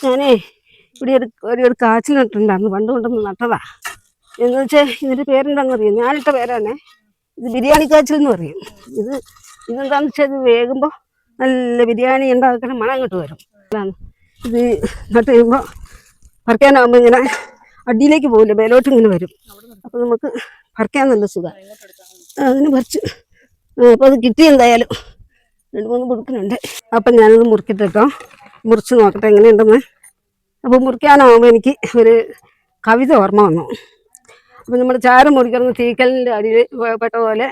ഞാനേ ഇവിടെ ഒരു കാച്ചിൽ നട്ടിട്ടുണ്ടായിരുന്നു, പണ്ട് കൊണ്ടൊന്ന് നട്ടതാ. എന്ന് വെച്ചാൽ ഇതിൻ്റെ പേരുണ്ടെന്ന് അറിയാം, ഞാനിട്ട പേരാണേ. ഇത് ബിരിയാണി കാച്ചിൽ എന്ന് പറയും. ഇതെന്താണെന്ന് വെച്ചാൽ ഇത് വേകുമ്പോൾ നല്ല ബിരിയാണി ഉണ്ടാക്കുന്ന മണം അങ്ങോട്ട് വരും. അതാണ് ഇത് നട്ട് കഴിയുമ്പോൾ പറിക്കാനാകുമ്പോൾ ഇങ്ങനെ അടിയിലേക്ക് പോകില്ല, മേലോട്ട് ഇങ്ങനെ വരും. അപ്പോൾ നമുക്ക് പറിക്കാൻ നല്ല സുഖമാണ്. അതിന് പറിച്ച് അപ്പോൾ അത് കിട്ടി. എന്തായാലും 2-3 കൊടുക്കുന്നുണ്ട്. അപ്പം ഞാനത് മുറിക്കിട്ടോ, മുറിച്ച് നോക്കട്ടെ എങ്ങനെയുണ്ടെന്ന്. അപ്പോൾ മുറിക്കാനാകുമ്പോൾ എനിക്ക് ഒരു കവിത ഓർമ്മ വന്നു. അപ്പം നമ്മൾ ചാരം മുറിക്കുന്ന തീക്കലിൻ്റെ അടിയിൽ പെട്ട പോലെ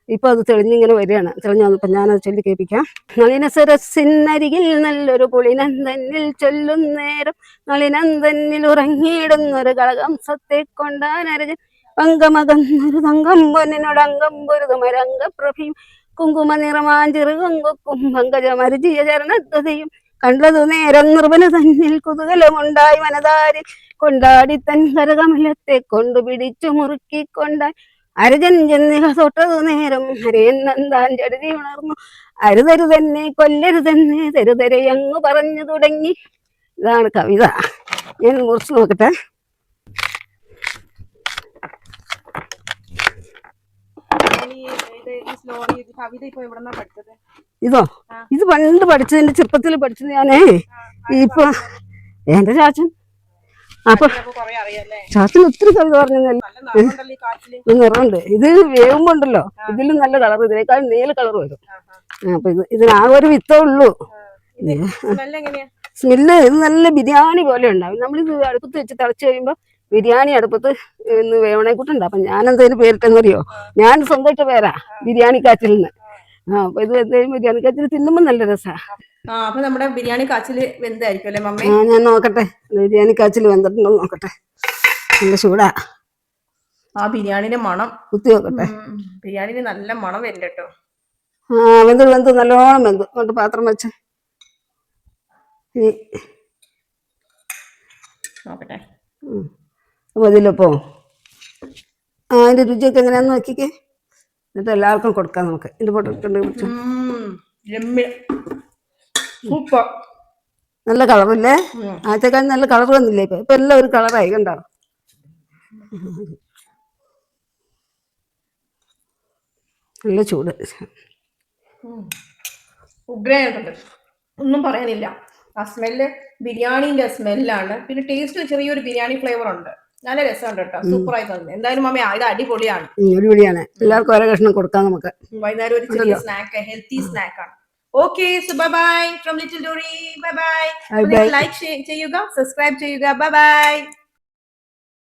ഇപ്പം അത് തെളിഞ്ഞിങ്ങനെ വരികയാണ്. തെളിഞ്ഞു വന്നപ്പോൾ ഞാനത് ചൊല്ലി കേൾപ്പിക്കാം. നളിന സരസിനരികിൽ നല്ലൊരു പുളിനന്ദനിൽ ചൊല്ലുന്നേരം നളിനന്ദനിൽ ഉറങ്ങിയിടുന്നൊരു കളകംസത്തെ കൊണ്ടാനരജൻ പങ്കമകന്നൊരു തങ്കം പൊന്നിനോടങ്കം പൊരുതുമരംഗപ്രഭിയും കുങ്കുമ നിറമാഞ്ചിറുകും കൊക്കും പങ്കജമരുചിയ ചരണദ്വതയും കണ്ടതു നേരം നിർബല തന്നിൽ കുതൂഹലമുണ്ടായി മനതാരിൽ കൊണ്ടാടി തൻ കരകമലത്തെ കൊണ്ടു പിടിച്ചു മുറുക്കിക്കൊണ്ടായി അരജൻ ചെന്നിഹ തൊട്ടതു നേരം ഹരേൻ നന്ദാൻ ജഡതി ഉണർന്നു അരുതരുതെന്നെ കൊല്ലരുതെന്നെ തരുതരയങ്ങു പറഞ്ഞു തുടങ്ങി. ഇതാണ് കവിത. ഞാൻ മുറിച്ച് നോക്കട്ടെ. ഇതോ ഇത് പണ്ട് പഠിച്ചതിന്റെ ചെറുപ്പത്തിൽ പഠിച്ചത് ഞാനേ. ഇപ്പൊ എന്റെ ചാച്ചൻ, അപ്പൊ ചാച്ചൻ ഒത്തിരി കവിത പറഞ്ഞല്ലേ. നിറമുണ്ട്. ഇത് വേവുമ്പോ ഉണ്ടല്ലോ ഇതിലും നല്ല കളർ, ഇതിനേക്കാൾ നീല കളർ വരും. അപ്പൊ ഇതിനാകെ ഒരു വിത്തേ ഉള്ളൂ. സ്മെല്ല് ഇത് നല്ല ബിരിയാണി പോലെ ഉണ്ടാവും. നമ്മളിത് അടുപ്പത്ത് വെച്ച് തിളച്ച് കഴിയുമ്പോ ബിരിയാണി അടുപ്പത്ത് ഇന്ന് വേവണേക്കൂട്ടുണ്ട്. അപ്പം ഞാനെന്തതിന് പേരിട്ടെന്നറിയോ? ഞാൻ സ്വന്തമായിട്ട് പേരാ ബിരിയാണി കാച്ചിലിന്. അപ്പൊ ഇത് എന്തായാലും ബിരിയാണി കാച്ചിൽ തിന്നുമ്പോൾ നല്ല രസമാണ്. അപ്പൊ നമ്മുടെ ബിരിയാണി കാച്ചില് വെന്തായിരിക്കും അല്ലേ മമ്മി? ഞാൻ നോക്കട്ടെ, ബിരിയാണി കാച്ചിൽ വെന്തിട്ടുണ്ടോ നോക്കട്ടെ. നല്ല ചൂടാ. ആ ബിരിയാണിന്റെ മണം കുത്തി നോക്കട്ടെ. ബിരിയാണിന് നല്ല മണം വരില്ല കേട്ടോ. വെന്ത് നല്ലോണം വെന്തു. കൊണ്ട് പാത്രം വെച്ച് നോക്കട്ടെ. മതിലപ്പോ അതിന്റെ രുചിയൊക്കെ എങ്ങനെയാന്ന് നോക്കിക്കേ. എന്നിട്ട് എല്ലാവർക്കും കൊടുക്കാം നമുക്ക്. ഇതിന്റെ പൊട്ടുണ്ടെങ്കിൽ നല്ല കളറില്ലേ? ആദ്യത്തെക്കാൾ നല്ല കളർ വന്നില്ലേ? ഇപ്പൊ എല്ലാം ഒരു കളറായി, കണ്ടോ? നല്ല ചൂട്. ഉഗ്രനായിട്ടുണ്ട്, ഒന്നും പറയാനില്ല. ആ സ്മെല്ല് ബിരിയാണിന്റെ സ്മെല്ലാണ്. പിന്നെ ടേസ്റ്റ് ചെറിയൊരു ബിരിയാണി ഫ്ലേവർ ഉണ്ട്. നല്ല രസമുണ്ട് കേട്ടോ. സൂപ്പർ ആയി തന്നെ. എന്തായാലും മമ്മി ഇത് അടിപൊളിയാണ്. എല്ലാവർക്കും ഓരോ കഷ്ണം കൊടുക്കാം നമുക്ക്. വൈകുന്നേരം ഒരു ചെറിയ സ്നാക്ക്, ഹെൽത്തി സ്നാക്ക് ആണ്. Okay, so bye bye from little Dory. Bye bye. Like ചെയ്യുക, സബ്സ്ക്രൈബ് ചെയ്യുക. Bye bye.